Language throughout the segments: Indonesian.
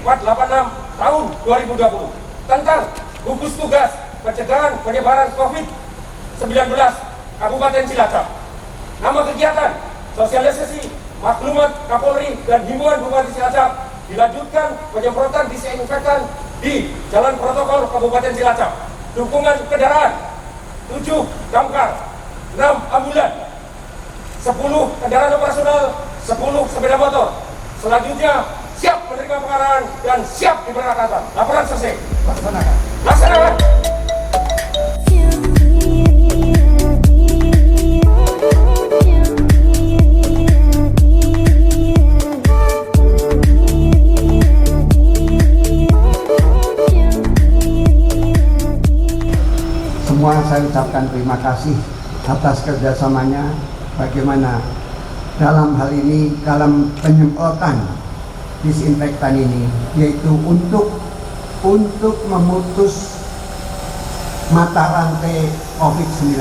486 tahun 2020 tentang gugus tugas pencegahan penyebaran COVID-19 Kabupaten Cilacap. Nama kegiatan sosialisasi maklumat Kapolri dan himbauan Bupati Cilacap dilanjutkan penyemprotan disinfektan di Jalan Protokol Kabupaten Cilacap. Dukungan kendaraan 7 damkar, 6 ambulan, 10 kendaraan operasional, 10 sepeda motor. Selanjutnya siap menerima pengarahan dan siap diberangkatkan. Laporan selesai. Laksanakan. Laksanakan. Semua saya ucapkan terima kasih atas kerjasamanya bagaimana dalam hal ini, dalam penyemprotan disinfektan ini, yaitu untuk memutus mata rantai COVID-19.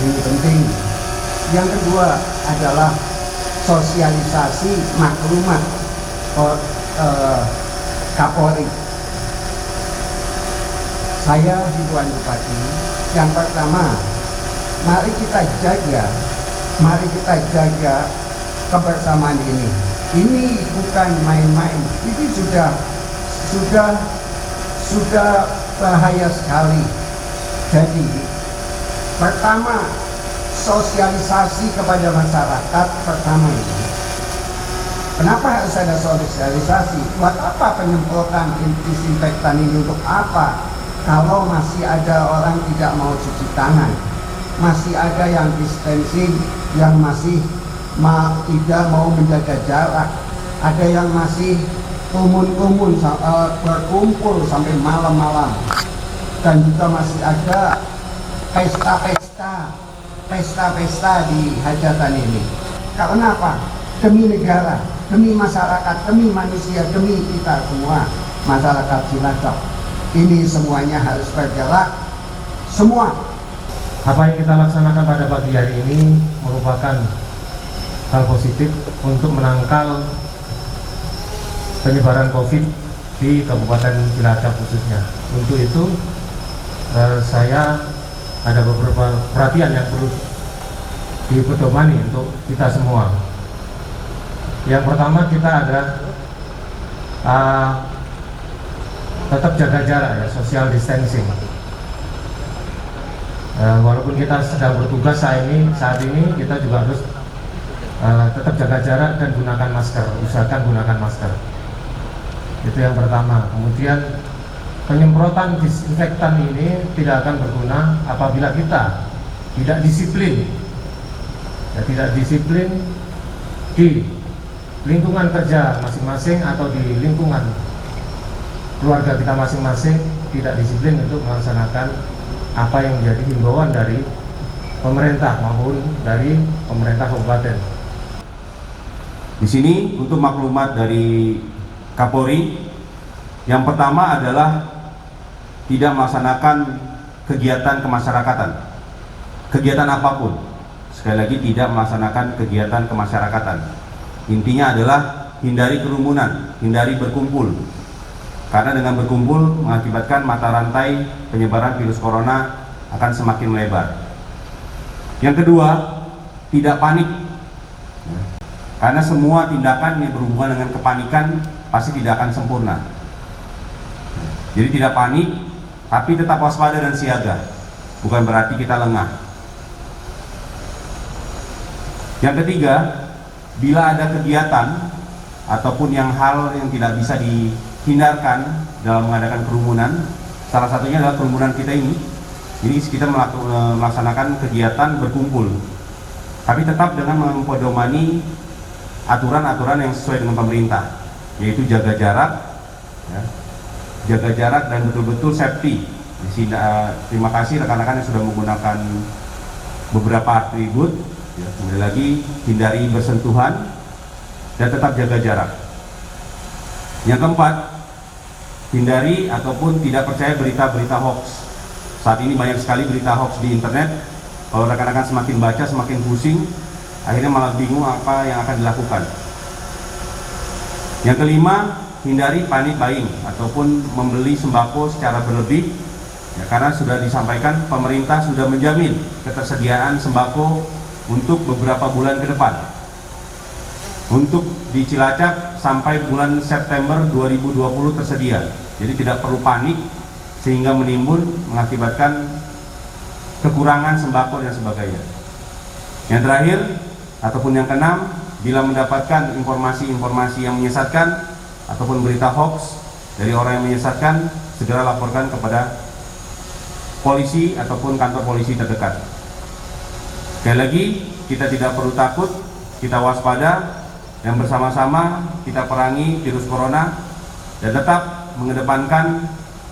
Ini penting. Yang kedua adalah sosialisasi maklumat Kapolri. Saya himbauan Bupati, yang pertama, mari kita jaga kebersamaan ini. Ini bukan main-main. Ini sudah bahaya sekali. Jadi, pertama, sosialisasi kepada masyarakat pertama ini. Kenapa harus ada sosialisasi? Buat apa penyemprotan disinfektan ini? Untuk apa? Kalau masih ada orang tidak mau cuci tangan, masih ada yang distancing, yang masih tidak mau menjaga jarak, ada yang masih berkumpul sampai malam-malam, dan juga masih ada pesta-pesta di hajatan ini. Karena apa? Demi negara, demi masyarakat, demi manusia, demi kita semua, masyarakat Cilacap. Ini semuanya harus bergerak, semua. Apa yang kita laksanakan pada pagi hari ini merupakan hal positif untuk menangkal penyebaran COVID di Kabupaten Cilacap khususnya. Untuk itu, saya ada beberapa perhatian yang perlu dipedomani untuk kita semua. Yang pertama, kita ada tetap jaga jarak, ya, social distancing. Walaupun kita sedang bertugas saat ini kita juga harus tetap jaga jarak dan gunakan masker. Usahakan gunakan masker. Itu yang pertama. Kemudian penyemprotan disinfektan ini tidak akan berguna apabila kita tidak disiplin. Ya, tidak disiplin di lingkungan kerja masing-masing atau di lingkungan keluarga kita masing-masing, tidak disiplin untuk melaksanakan apa yang menjadi himbauan dari pemerintah maupun dari pemerintah kabupaten. Di sini untuk maklumat dari Kapolri, yang pertama adalah tidak melaksanakan kegiatan kemasyarakatan, kegiatan apapun. Sekali lagi, tidak melaksanakan kegiatan kemasyarakatan. Intinya adalah hindari kerumunan, hindari berkumpul. Karena dengan berkumpul mengakibatkan mata rantai penyebaran virus corona akan semakin melebar. Yang kedua, tidak panik. Karena semua tindakan yang berhubungan dengan kepanikan pasti tidak akan sempurna. Jadi tidak panik, tapi tetap waspada dan siaga. Bukan berarti kita lengah. Yang ketiga, bila ada kegiatan ataupun hal yang tidak bisa dihindarkan dalam mengadakan kerumunan, salah satunya adalah kerumunan kita ini. Jadi kita melaksanakan kegiatan berkumpul, tapi tetap dengan mempedomani aturan-aturan yang sesuai dengan pemerintah, yaitu jaga jarak, ya, jaga jarak dan betul-betul safety. Terima kasih rekan-rekan yang sudah menggunakan beberapa atribut. Ya, kembali lagi, hindari bersentuhan dan tetap jaga jarak. Yang keempat, hindari ataupun tidak percaya berita-berita hoax. Saat ini banyak sekali berita hoax di internet. Kalau rekan-rekan semakin baca semakin pusing, akhirnya malah bingung apa yang akan dilakukan. Yang kelima, hindari panic buying ataupun membeli sembako secara berlebih, ya, karena sudah disampaikan pemerintah sudah menjamin ketersediaan sembako untuk beberapa bulan ke depan. Untuk di Cilacap sampai bulan September 2020 tersedia, jadi tidak perlu panik sehingga menimbun mengakibatkan kekurangan sembako dan sebagainya. Yang terakhir ataupun yang keenam, bila mendapatkan informasi-informasi yang menyesatkan ataupun berita hoax dari orang yang menyesatkan, segera laporkan kepada polisi ataupun kantor polisi terdekat. Sekali lagi, kita tidak perlu takut, kita waspada dan bersama-sama kita perangi virus corona dan tetap mengedepankan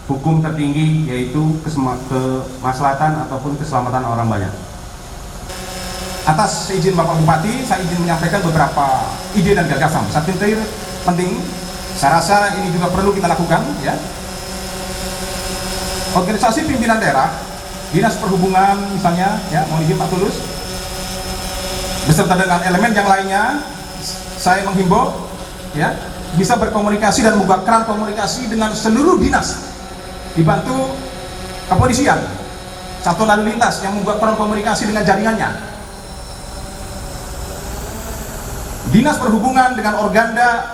hukum tertinggi, yaitu kemaslahatan ataupun keselamatan orang banyak. Atas izin Bapak Bupati, saya izin menyampaikan beberapa ide dan gagasan. Satu yang penting, saya rasa ini juga perlu kita lakukan, ya. Organisasi pimpinan daerah, dinas perhubungan misalnya, ya, mohon izin Pak Tulus, beserta dengan elemen yang lainnya, saya menghimbau, ya, bisa berkomunikasi dan membuat keran komunikasi dengan seluruh dinas, dibantu kepolisian, satuan lalu lintas yang membuat keran komunikasi dengan jaringannya. Dinas perhubungan dengan Organda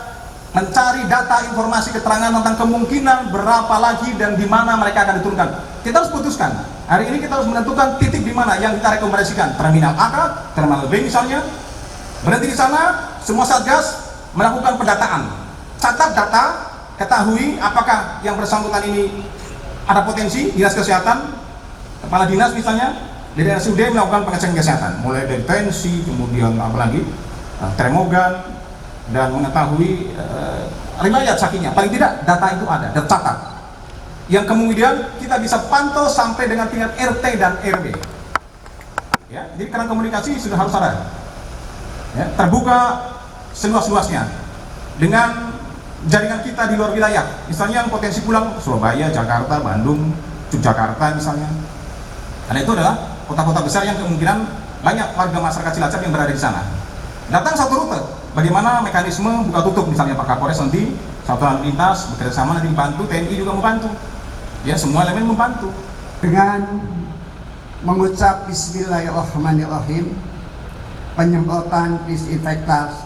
mencari data, informasi, keterangan tentang kemungkinan berapa lagi dan di mana mereka akan diturunkan. Kita harus putuskan. Hari ini kita harus menentukan titik di mana yang kita rekomendasikan. Terminal A, terminal B misalnya. Berhenti di sana, semua satgas melakukan pendataan. Catat data, ketahui apakah yang bersangkutan ini ada potensi. Dinas kesehatan, kepala dinas misalnya, dari RSUD melakukan pengecekan kesehatan, mulai dari tensi, kemudian apalagi termogan, dan mengetahui riwayat sakinya. Paling tidak data itu ada, tercatat, yang kemudian kita bisa pantau sampai dengan tingkat RT dan RW, ya. Jadi karena komunikasi sudah harus ada, ya, terbuka seluas-luasnya dengan jaringan kita di luar wilayah, misalnya yang potensi pulang Surabaya, Jakarta, Bandung, Yogyakarta misalnya, karena itu adalah kota-kota besar yang kemungkinan banyak warga masyarakat Cilacap yang berada di sana. Datang satu rute, bagaimana mekanisme buka tutup, misalnya Pak Kapolres nanti, satuan lalu lintas bekerja sama nanti membantu, TNI juga membantu, ya, semua elemen membantu. Dengan mengucap Bismillahirrahmanirrahim, penyemprotan disinfektan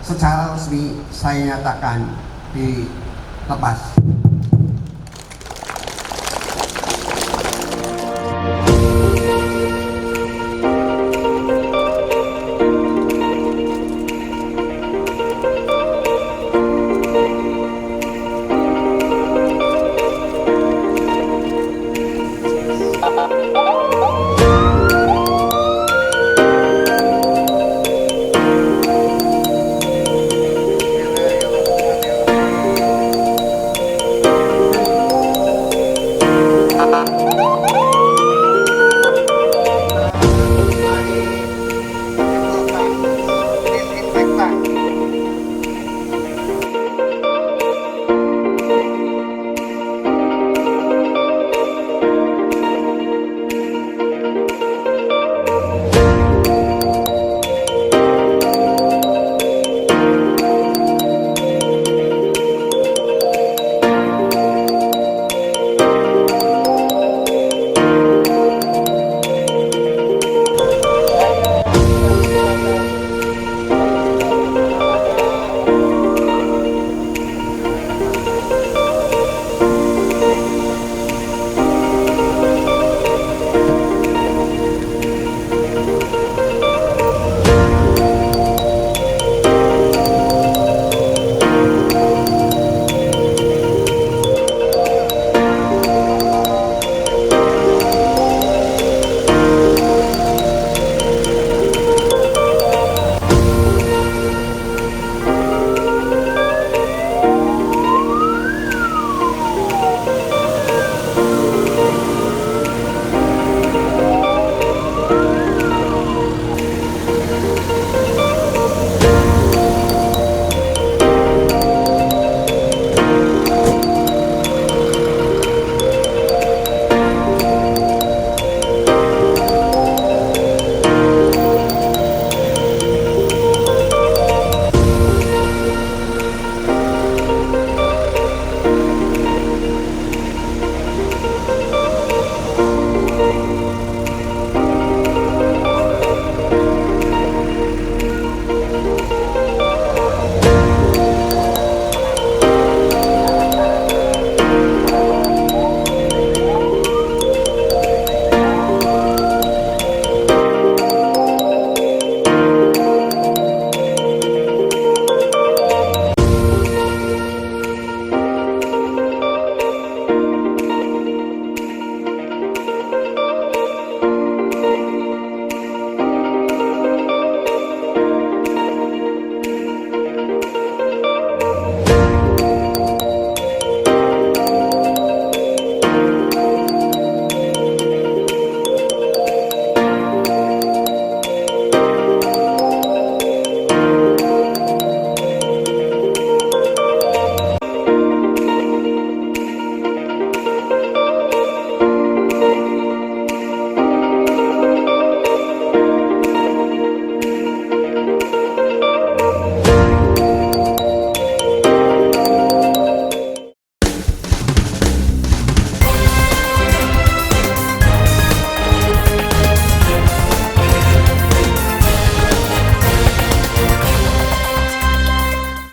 secara resmi saya nyatakan dilepas.